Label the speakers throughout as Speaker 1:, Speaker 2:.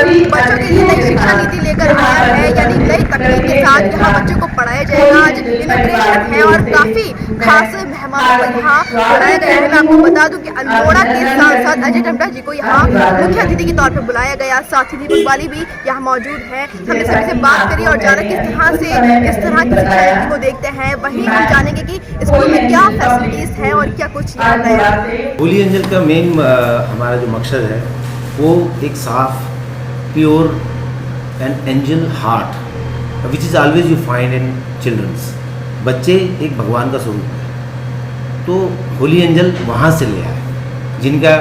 Speaker 1: बच्चों के लिए नई शिक्षा नीति लेकर आया है, यानी नई तकनीक के साथ यहाँ बच्चों को पढ़ाया जाएगा। आज इनॉग्रेशन है और काफी खास मेहमानों को यहाँ बुलाया गया है। मैं आपको बता दूं कि अल्मोड़ा के सांसद अजय टम्टा जी को यहाँ मुख्य अतिथि के तौर पर बुलाया गया। साथ ही दीपक बाली भी यहाँ मौजूद है। हमने सभी से बात करी और जाना किस तरह से इस तरह की शिक्षा नीति को देखते हैं। वहीं हम जानेंगे कि स्कूल में क्या फैसिलिटीज है और क्या कुछ यहाँ नया है।
Speaker 2: होली एंजल का मेन हमारा जो मकसद है वो एक साफ pure and angel heart which is always you find in childrens. बच्चे एक भगवान का स्वरूप है, तो होली एंजल वहाँ से ले आए जिनका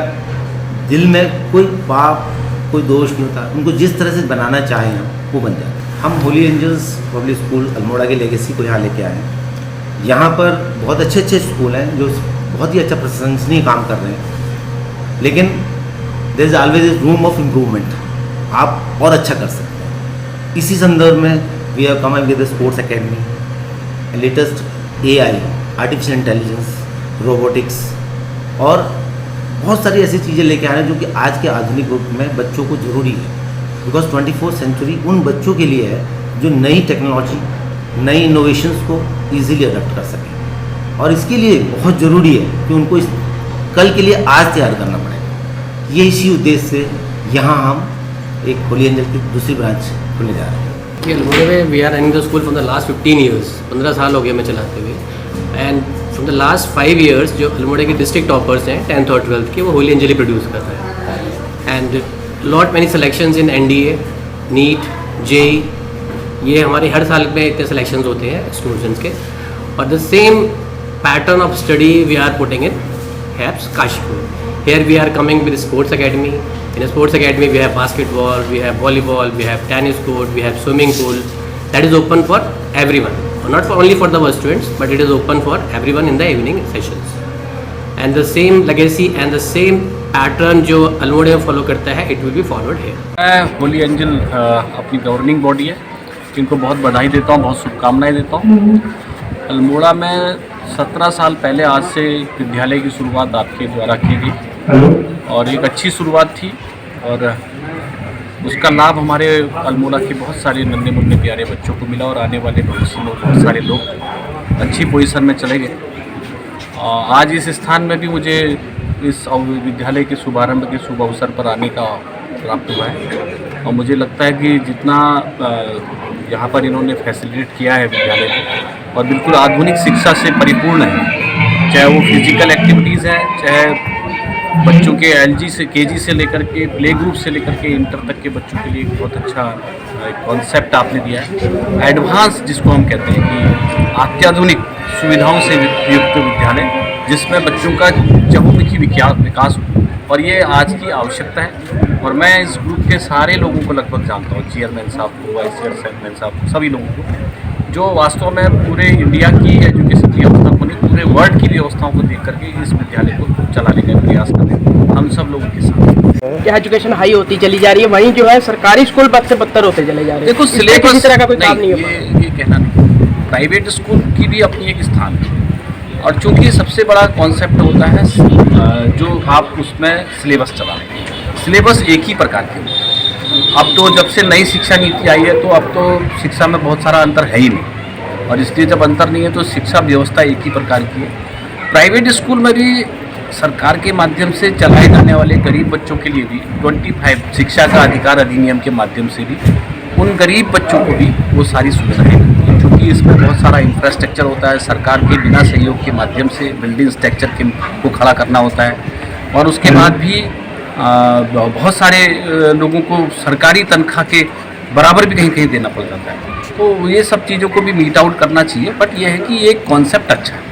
Speaker 2: दिल में कोई पाप कोई दोष नहीं होता। उनको जिस तरह से बनाना चाहें हम वो बन जाते हैं। हम holy angels public school Almora के लेगेसी को यहाँ लेके आए हैं। यहाँ पर बहुत अच्छे अच्छे स्कूल हैं जो बहुत ही अच्छा प्रशंसनीय काम कर रहे हैं, लेकिन there is always a room of improvement. आप और अच्छा कर सकते हैं। इसी संदर्भ में we have come with the sports academy, latest AI, artificial intelligence, robotics और बहुत सारी ऐसी चीज़ें लेके आ रहे हैं जो कि आज के आधुनिक युग में बच्चों को ज़रूरी है। बिकॉज 24th सेंचुरी उन बच्चों के लिए है जो नई टेक्नोलॉजी, नई इनोवेशंस को ईजिली अडॉप्ट कर सकें, और इसके लिए बहुत ज़रूरी है कि उनको इस कल के लिए आज तैयार करना पड़ेगा। ये इसी उद्देश्य से यहाँ हम एक होली एंजल की दूसरी ब्रांच खुलने जा रहे हैं।
Speaker 3: कि अल्मोड़ा में we are running the school from the last 15 years. 15 साल हो गए मैं चलाते हुए। And from the last 5 years जो अल्मोड़ा के डिस्ट्रिक्ट टॉपर्स हैं 10th और 12th के, वो होली एंजल ही प्रोड्यूस कर रहे हैं। And lot many selections in NDA, NEET, JEE, ये हमारे हर साल में इतने सिलेक्शंस होते हैं स्टूडेंट्स के। और the same pattern of study we are putting in HAPS Kashipur. Here we are coming with sports academy. In a sports academy we have basketball, we have volleyball, we have tennis court, we have swimming pool. That is open for everyone, not for only for the students, but it is open for everyone in the evening sessions. And the same legacy and the same pattern जो अल्मोड़ा में follow करता है, it will be followed here.
Speaker 4: Holi angel अपनी governing body है, जिनको बहुत बधाई देता हूँ, बहुत शुभकामनाएं देता हूँ। अल्मोड़ा में 17 साल पहले आज से विद्यालय की शुरुआत आपके द्वारा की गई और एक अच्छी शुरुआत थी, और उसका लाभ हमारे अल्मोड़ा के बहुत सारे नन्हे मुन्ने प्यारे बच्चों को मिला और आने वाले भविष्य में बहुत सारे लोग अच्छी पोजीशन में चले गए। आज इस स्थान में भी मुझे इस विद्यालय के शुभारंभ के शुभ अवसर पर आने का प्राप्त हुआ है, और मुझे लगता है कि जितना यहाँ पर इन्होंने फैसिलिटेट किया है विद्यालय को, और बिल्कुल आधुनिक शिक्षा से परिपूर्ण है, चाहे वो फिजिकल एक्टिविटीज़ हैं, चाहे बच्चों के LG से KG से लेकर के प्ले ग्रुप से लेकर के इंटर तक के बच्चों के लिए एक बहुत अच्छा कॉन्सेप्ट आपने दिया है। एडवांस जिसको हम कहते हैं कि अत्याधुनिक सुविधाओं से युक्त विद्यालय, जिसमें बच्चों का चहुमुखी विकास हो, और ये आज की आवश्यकता है। और मैं इस ग्रुप के सारे लोगों को लगभग जानता हूँ, चेयरमैन साहब को, वाइस चेयरमैन साहब को, सभी लोगों को, जो वास्तव में पूरे इंडिया की एजुकेशन की व्यवस्था को नहीं, पूरे वर्ल्ड की व्यवस्थाओं को देख करके इस विद्यालय को चलाने का प्रयास कर रहे हैं हम सब लोगों के साथ।
Speaker 5: क्या एजुकेशन हाई होती चली जा रही है, वहीं जो है सरकारी स्कूल बद से बदतर होते चले जा रहे हैं।
Speaker 4: देखो सिलेबस
Speaker 5: किसी तरह का कोई काम नहीं है।
Speaker 4: ये कहना नहीं, प्राइवेट स्कूल की भी अपनी एक स्थान है, और चूँकि सबसे बड़ा कॉन्सेप्ट होता है जो आप उसमें सिलेबस चलाने, सिलेबस एक ही प्रकार के होते हैं। अब तो जब से नई शिक्षा नीति आई है तो अब तो शिक्षा में बहुत सारा अंतर है ही नहीं, और इसलिए जब अंतर नहीं है तो शिक्षा व्यवस्था एक ही प्रकार की है। प्राइवेट स्कूल में भी सरकार के माध्यम से चलाए जाने वाले गरीब बच्चों के लिए भी 25 शिक्षा का अधिकार अधिनियम के माध्यम से भी उन गरीब बच्चों को भी वो सारी सुविधाएँ मिलती हैं, क्योंकि इसमें बहुत सारा इंफ्रास्ट्रक्चर होता है, सरकार के बिना सहयोग के माध्यम से बिल्डिंग स्ट्रक्चर को खड़ा करना होता है, और उसके बाद भी बहुत सारे लोगों को सरकारी तनख्वाह के बराबर भी कहीं कहीं देना पड़ जाता है। तो ये सब चीज़ों को भी मीट आउट करना चाहिए, बट ये है कि ये कॉन्सेप्ट अच्छा है,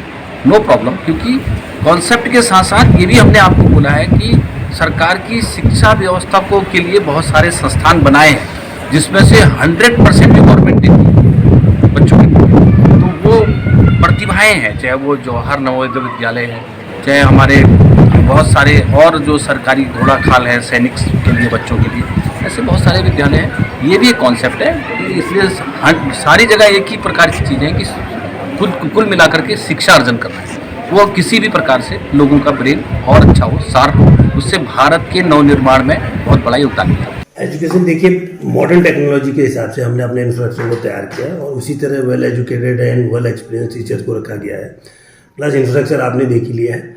Speaker 4: नो प्रॉब्लम, क्योंकि कॉन्सेप्ट के साथ साथ ये भी हमने आपको बोला है कि सरकार की शिक्षा व्यवस्था को के लिए बहुत सारे संस्थान बनाए हैं, जिसमें से 100% भी गवर्नमेंट देती है बच्चों के लिए। तो वो प्रतिभाएँ हैं, चाहे वो जवाहर नवोदय विद्यालय है, चाहे हमारे बहुत सारे और जो सरकारी घोड़ा खाल है सैनिक के लिए बच्चों के लिए, ऐसे बहुत सारे विद्यालय हैं। ये भी एक कॉन्सेप्ट है, इसलिए सारी जगह एक ही प्रकार की चीज़ें हैं कि कुल मिलाकर के शिक्षा अर्जन करना है, वो किसी भी प्रकार से लोगों का ब्रेन और अच्छा हो, शार्प हो, उससे भारत के नवनिर्माण में बहुत बड़ा योगदान मिलता है।
Speaker 6: एजुकेशन देखिए मॉडर्न टेक्नोलॉजी के हिसाब से हमने अपने इंफ्रास्ट्रक्चर को तैयार किया है और उसी तरह well educated and well experience teachers को रखा गया है। प्लस इंफ्रास्ट्रक्चर आपने देख ही लिया है।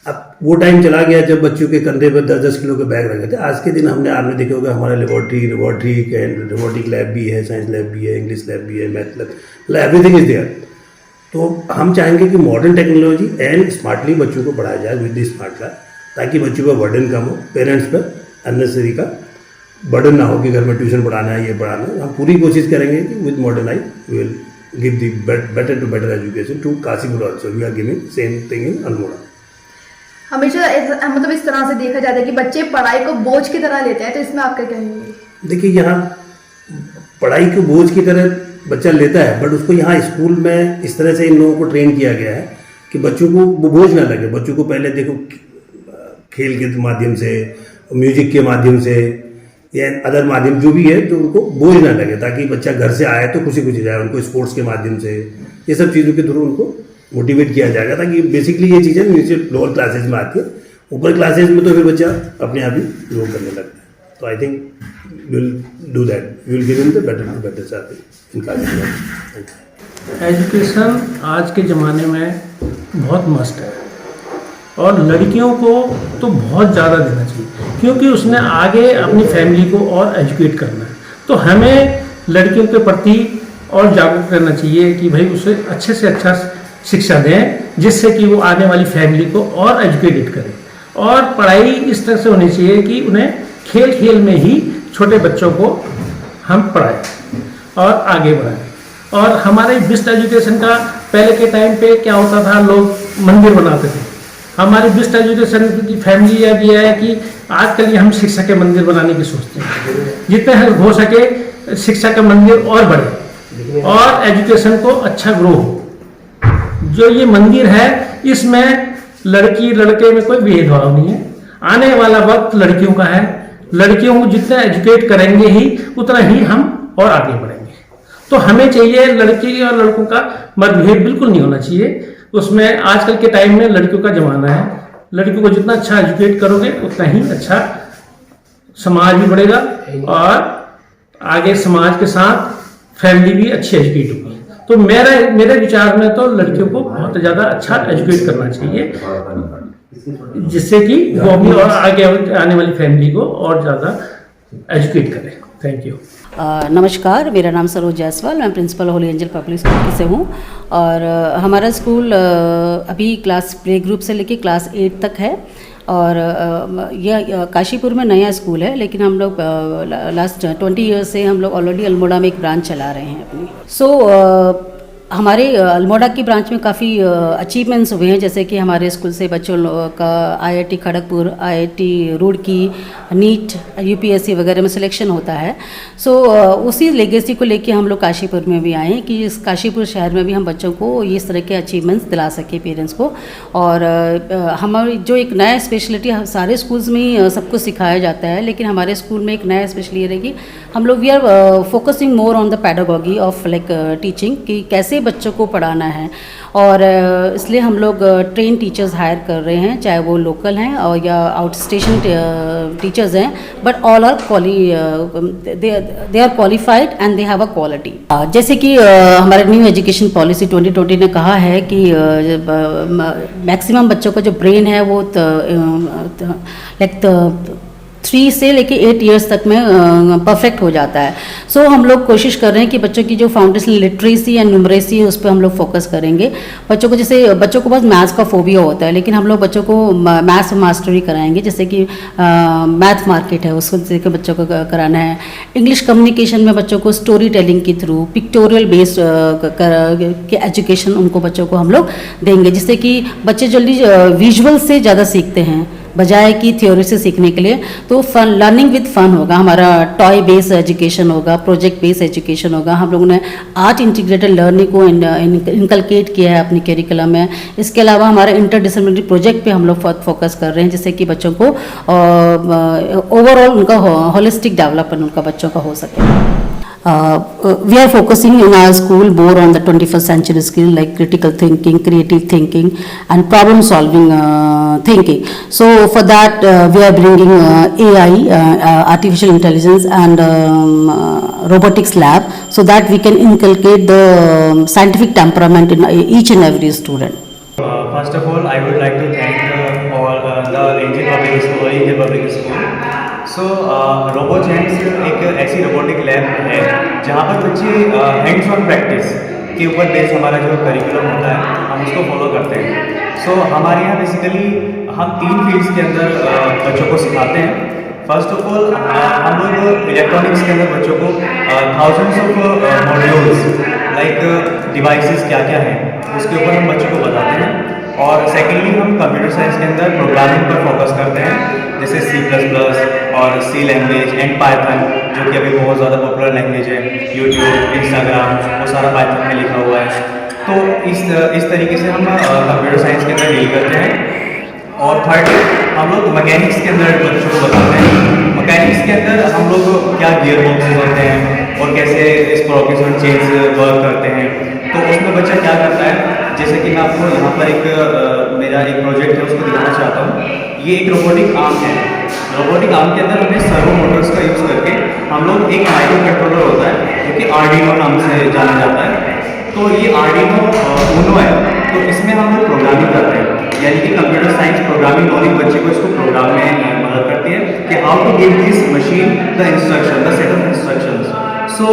Speaker 6: अब वो टाइम चला गया जब बच्चों के कंधे पर 10-10 किलो के बैग रखे थे। आज के दिन आपने देखा होगा हमारा रोबोटिक लैब भी है, साइंस लैब भी है, इंग्लिश लैब भी है, math lab, everything is there. तो हम चाहेंगे कि मॉडर्न टेक्नोलॉजी एंड स्मार्टली बच्चों को पढ़ाया जाए विद द स्मार्ट क्लास, ताकि बच्चों का बर्डन कम हो, पेरेंट्स पर अननेसेसरी का बर्डन ना हो कि घर में ट्यूशन पढ़ाना है, ये पढ़ाना है। हम पूरी कोशिश करेंगे कि with modern I will give the better to better education to Kashipur also. We are giving same thing in Almora.
Speaker 1: हमेशा मतलब इस तरह से देखा जाता है कि बच्चे पढ़ाई को बोझ की तरह लेते हैं, तो इसमें आप क्या कहेंगे?
Speaker 6: देखिए यहाँ पढ़ाई को बोझ की तरह बच्चा लेता है, बट उसको यहाँ स्कूल में इस तरह से इन लोगों को ट्रेन किया गया है कि बच्चों को वो बोझ ना लगे। बच्चों को पहले देखो खेल के माध्यम से, म्यूजिक के माध्यम से या अदर माध्यम जो भी है, तो उनको बोझ ना लगे, ताकि बच्चा घर से आए तो खुशी खुशी जाए। उनको स्पोर्ट्स के माध्यम से, ये सब चीज़ों के थ्रू उनको मोटिवेट किया जाएगा, ताकि बेसिकली ये चीज़ें नीचे लोअर क्लासेज में आती है। ऊपर क्लासेज में तो फिर बच्चा अपने आप ही ग्रो करने लगता है। तो I think will do that, will give him the better service in classes.
Speaker 7: Education आज के ज़माने में बहुत मस्ट है और लड़कियों को तो बहुत ज़्यादा देना चाहिए, क्योंकि उसने आगे अपनी फैमिली को और एजुकेट करना है। तो हमें लड़कियों के प्रति और जागरूक करना चाहिए कि भाई उसे अच्छे से अच्छा शिक्षा दें, जिससे कि वो आने वाली फैमिली को और एजुकेटेड करें। और पढ़ाई इस तरह से होनी चाहिए कि उन्हें खेल खेल में ही छोटे बच्चों को हम पढ़ाएं और आगे बढ़ाएं। और हमारे बेस्ट एजुकेशन का पहले के टाइम पे क्या होता था, लोग मंदिर बनाते थे। हमारी बेस्ट एजुकेशन की फैमिली ये है कि आजकल ये हम शिक्षा के मंदिर बनाने की सोचते हैं। जितने हो सके शिक्षा का मंदिर और बढ़े और एजुकेशन को अच्छा ग्रो हो। जो ये मंदिर है इसमें लड़की लड़के में कोई भेदभाव नहीं है। आने वाला वक्त लड़कियों का है। लड़कियों को जितना एजुकेट करेंगे ही उतना ही हम और आगे बढ़ेंगे। तो हमें चाहिए लड़की और लड़कों का मतभेद बिल्कुल नहीं होना चाहिए। उसमें आजकल के टाइम में लड़कियों का ज़माना है। लड़कियों को जितना अच्छा एजुकेट करोगे उतना ही अच्छा समाज भी बढ़ेगा और आगे समाज के साथ फैमिली भी अच्छी एजुकेट होगी। तो मेरे विचार में तो लड़कियों को बहुत ज़्यादा अच्छा एजुकेट करना चाहिए, जिससे कि वो अपनी और आगे आने वाली फैमिली को और ज़्यादा एजुकेट करें। Thank you.
Speaker 8: नमस्कार, मेरा नाम सरोज जायसवाल, मैं principal holy angel public school से हूँ। और हमारा स्कूल अभी क्लास प्ले ग्रुप से लेके क्लास 8 तक है। और यह काशीपुर में नया स्कूल है, लेकिन हम लोग लास्ट 20 ईयर्स से हम लोग ऑलरेडी अल्मोड़ा में एक ब्रांच चला रहे हैं अपनी। हमारे अल्मोड़ा की ब्रांच में काफ़ी अचीवमेंट्स हुए हैं, जैसे कि हमारे स्कूल से बच्चों का IIT Kharagpur, IIT Roorkee, NEET, UPSC वगैरह में सिलेक्शन होता है। उसी लेगेसी को लेके हम लोग काशीपुर में भी आए हैं कि इस काशीपुर शहर में भी हम बच्चों को इस तरह के अचीवमेंट्स दिला सके पेरेंट्स को। और हमारी जो एक नया स्पेशलिटी सारे स्कूल्स में ही सबको सिखाया जाता है, लेकिन हमारे स्कूल में एक नया स्पेशली ये रहेगी, हम लोग we are focusing more on the pedagogy of like teaching, कि कैसे बच्चों को पढ़ाना है। और इसलिए हम लोग ट्रेन टीचर्स हायर कर रहे हैं, चाहे वो लोकल हैं और या आउट स्टेशन टीचर्स हैं, but all are they are qualified and they have a quality. जैसे कि हमारे न्यू एजुकेशन पॉलिसी 2020 ने कहा है कि मैक्सिमम बच्चों का जो ब्रेन है वो लाइक 3 से लेके 8 इयर्स तक में परफेक्ट हो जाता है। हम लोग कोशिश कर रहे हैं कि बच्चों की जो फाउंडेशनल लिटरेसी एंड न्यूमरेसी है उस पर हम लोग फोकस करेंगे। बच्चों को जैसे बच्चों को बस मैथ्स का फोबिया होता है, लेकिन हम लोग बच्चों को मैथ्स मास्टरी कराएंगे, जैसे कि मैथ मार्केट है उसको देकर बच्चों को कराना है। इंग्लिश कम्युनिकेशन में बच्चों को स्टोरी टेलिंग के थ्रू पिक्टोरियल बेस्ड के एजुकेशन उनको बच्चों को हम लोग देंगे, जिससे कि बच्चे जल्दी विजुअल से ज़्यादा सीखते हैं बजाय कि थ्योरी से सीखने के लिए। तो फन लर्निंग विद फन होगा, हमारा टॉय बेस्ड एजुकेशन होगा, प्रोजेक्ट बेस्ड एजुकेशन होगा। हम लोगों ने आर्ट इंटीग्रेटेड लर्निंग को इनकलकेट किया है अपनी करिकुलम में। इसके अलावा हमारे इंटरडिसिप्लिनरी प्रोजेक्ट पे हम लोग फोकस कर रहे हैं, जिससे कि बच्चों को ओवरऑल उनका होलिस्टिक डेवलपमेंट उनका बच्चों का हो सके। we are focusing in our school more on the 21st century skill like critical thinking, creative thinking, and problem solving thinking. So for that we are bringing AI, artificial intelligence, and robotics lab, so that we can inculcate the scientific temperament in each and every student.
Speaker 9: First of all, I would like to thank all the Angel Public School. So, RoboChamps एक ऐसी robotic lab है जहाँ पर बच्चे hands on practice के ऊपर base हमारा जो करिकुलम होता है हम उसको फॉलो करते हैं. सो हमारे यहाँ बेसिकली हम 3 फील्ड्स के अंदर बच्चों को सिखाते हैं. फर्स्ट ऑफ ऑल हम लोग इलेक्ट्रॉनिक्स के अंदर बच्चों को thousands of modules like devices क्या क्या हैं उसके ऊपर हम बच्चों को बताते हैं. और सेकेंडली हम कंप्यूटर साइंस के अंदर प्रोग्रामिंग पर फोकस करते हैं, जैसे C++ और C लैंग्वेज एंड पाइथन, जो कि अभी बहुत ज़्यादा पॉपुलर लैंग्वेज है. यूट्यूब, इंस्टाग्राम वो सारा पाइथन में लिखा हुआ है. तो इस तरीके से हम कंप्यूटर साइंस के अंदर डील करते हैं. और थर्ड हम लोग मैकेनिक्स के अंदर बच्चों को बताते हैं. मैकेनिक्स के अंदर हम लोग क्या गियर बॉक्सेस होते हैं और कैसे स्प्रॉकेट्स और चेन्स वर्क करते हैं. तो उसमें बच्चा क्या करता है, जैसे कि मैं आपको यहाँ पर मेरा एक प्रोजेक्ट है उसको दिखाना चाहता हूँ. ये एक रोबोटिक आर्म है. रोबोटिक आर्म के अंदर हमें सर्वो मोटर्स का यूज़ करके हम लोग एक माइक्रो कंट्रोलर होता है जो कि आर्डिनो नाम से जाना जाता है. तो ये आर्डिनो ऊनो है. तो इसमें हम लोग प्रोग्रामिंग करते हैं, यानी कि कंप्यूटर साइंस प्रोग्रामिंग नॉलेज बच्चे को इसको प्रोग्राम में मदद करती है कि how to give this machine the instruction, the set of instructions. So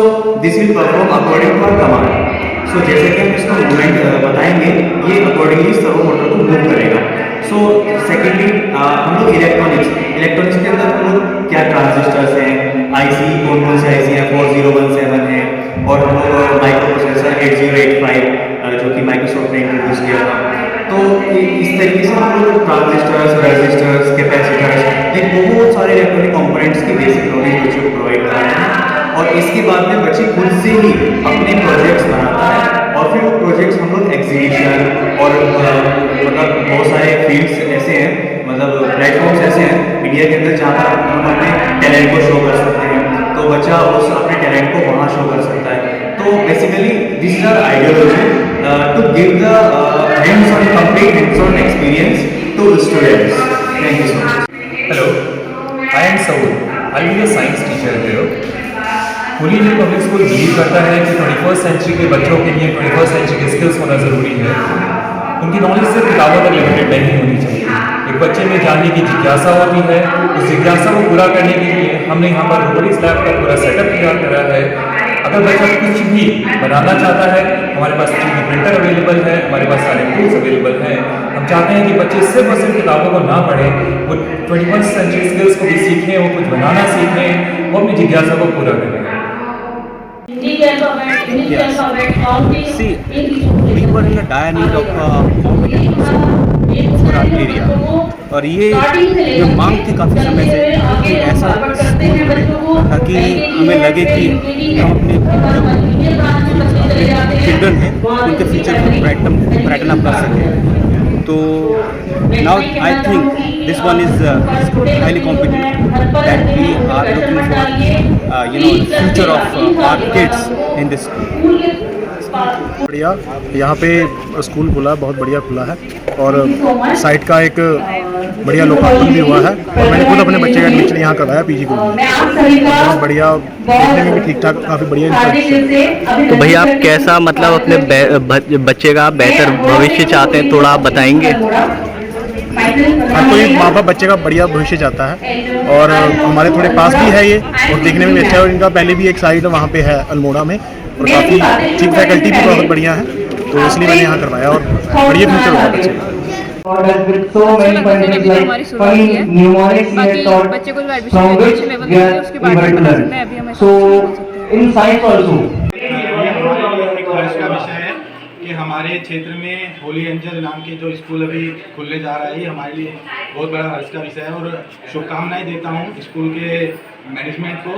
Speaker 9: this will perform according to our command. So जैसे कि हम इसको मूवमेंट बताएंगे ये अकॉर्डिंगली सर्वो मोटर को मूव करेगा. सो सेकेंडली हम लोग इलेक्ट्रॉनिक्स के अंदर हम लोग क्या ट्रांजिस्टर्स हैं, IC कौन से IC हैं, 4017 है, और हम लोग माइक्रो प्रोसेसर 8085 जो कि माइक्रोसॉफ्ट ने इंट्रोड्यूस किया था. तो इस तरीके से हम लोग ट्रांजिस्टर्स, रेजिस्टर्स, कैपेसिटर्स, ये बहुत सारे इलेक्ट्रॉनिक कंपोनेंट्स की बेसिक नॉलेज बच्चों को प्रोवाइड कराते हैं. और इसके बाद में बच्चे खुद से ही अपने प्रोजेक्ट्स बनाता है और फिर वो प्रोजेक्ट्स हम लोग एग्जीबिशन और मतलब बहुत सारे फील्ड्स ऐसे हैं, मतलब प्लेटफॉर्म्स ऐसे हैं इंडिया के अंदर जहाँ पर हम अपने टैलेंट को शो कर सकते हैं. तो बच्चा उस अपने टैलेंट को वहाँ शो कर सकता है. तो basically this is our ideology to give the hands on complete hands on experience to students. Thank you so much.
Speaker 10: Hello, I am Saul. I'll be a science teacher here. Holi angel public school believe करता है कि 21st century के बच्चों के लिए 21st century के skills होना ज़रूरी है. उनकी नॉलेज सिर्फ किताबों तक लिमिटेड नहीं होनी चाहिए. एक बच्चे में जानने की जिज्ञासा होती है. उस जिज्ञासा को पूरा करने के लिए हमने यहाँ पर रोबोटिक्स लैब का पूरा सेटअप तैयार करा है. अगर बच्चा कुछ भी बनाना चाहता है, हमारे पास 3D प्रिंटर अवेलेबल है, हमारे पास सारे टूल्स अवेलेबल हैं. हम चाहते हैं कि बच्चे सिर्फ और सिर्फ किताबों को ना पढ़ें, वो 21st सेंचुरी स्किल्स को भी सीखें, वो कुछ बनाना सीखें, वो अपनी जिज्ञासा को पूरा करें.
Speaker 9: See, we were in a dire need of competence for our area. और ये जो मांग थी काफ़ी समय से कि ऐसा स्कूल बने ताकि हमें लगे कि हम अपने चिल्ड्रन हैं उनके फ्यूचर को ब्राइटन अप कर सकें. तो now I think this one is highly competent that we are looking for the future of our kids in this school.
Speaker 11: बढ़िया यहाँ पे स्कूल खुला, बहुत बढ़िया खुला है और साइट का एक बढ़िया लोकार्पण भी हुआ है. और मैंने खुद अपने बच्चे का एडमिशन यहाँ करवाया PG को. बहुत बढ़िया, देखने में भी ठीक ठाक, काफ़ी बढ़िया.
Speaker 12: तो भैया आप कैसा मतलब अपने बच्चे का बेहतर भविष्य चाहते हैं, थोड़ा आप बताएंगे?
Speaker 11: हर कोई माँ बाप बच्चे का बढ़िया भविष्य चाहता है और हमारे थोड़े पास भी है ये और देखने में भी अच्छा है. और इनका पहले भी एक साइट वहाँ पे है अल्मोड़ा में और काफ़ी ठीक फैकल्टी भी बहुत बढ़िया है, तो इसलिए मैंने यहाँ करवाया और बढ़िया फ्यूचर होगा बच्चे का.
Speaker 1: हमारी शुरुआत है. बाकी बच्चे को एडमिशन लेवल है उसके बाद में अभी हमें
Speaker 13: कि हमारे क्षेत्र में होली एंजल नाम के जो स्कूल अभी खुलने जा रहा है, ये हमारे लिए बहुत बड़ा हर्ष का विषय है. और शुभकामनाएं देता हूँ स्कूल के मैनेजमेंट को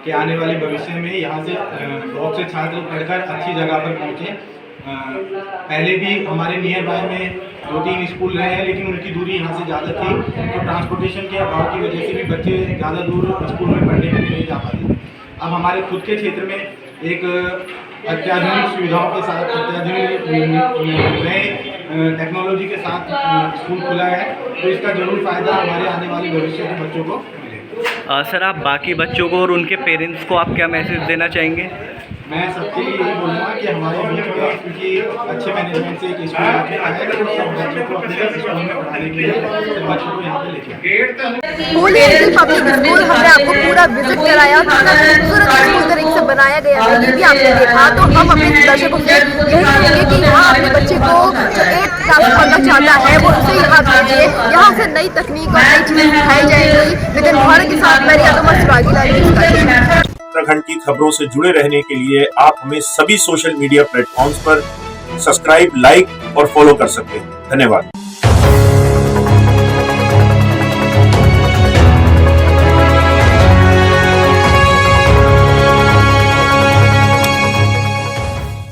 Speaker 13: कि आने वाले भविष्य में यहाँ से बहुत से छात्र पढ़कर अच्छी जगह पर पहुँचें. पहले भी हमारे नियर बाय में 2-3 स्कूल रहे हैं, लेकिन उनकी दूरी यहाँ से ज़्यादा थी, तो ट्रांसपोर्टेशन के अभाव की वजह से भी बच्चे ज़्यादा दूर स्कूल में पढ़ने के लिए नहीं जा पाते. अब हमारे खुद के क्षेत्र में एक अत्याधुनिक सुविधाओं के साथ अत्याधुनिक नए टेक्नोलॉजी के साथ स्कूल खुला है, तो इसका जरूर फायदा हमारे आने वाले भविष्य के बच्चों को मिलेगा।
Speaker 12: सर, आप बाकी बच्चों को और उनके पेरेंट्स को आप क्या मैसेज देना चाहेंगे?
Speaker 13: मैं सबके लिए यही बोलूँगा कि हमारे बीच में, क्योंकि अच्छे मैनेजमेंट से एक स्कूल आके आया है, तो सब बच्चों को अपने स्कूल में पढ़ाने के लिए सब बच्चों को यहाँ पे लेके आए।
Speaker 1: होली एंजल पब्लिक स्कूल हमने आपको पूरा विजिट कराया, कितना खूबसूरत स्कूल तरीके से बनाया गया है ये भी आपने देखा। तो हम अपने दर्शकों से यही कहेंगे कि यहाँ अपने बच्चे को जो 8th क्लास में पढ़ना चाहता है वो उसे यहाँ भेजिए। यहाँ से नई तकनीक और नई चीजें सिखाई जाएंगी। लेकिन भारत के साथ मेरी यादव स्वागत
Speaker 14: उत्तराखंड की खबरों से जुड़े रहने के लिए आप हमें सभी सोशल मीडिया प्लेटफॉर्म्स पर सब्सक्राइब, लाइक और फॉलो कर सकते हैं। धन्यवाद।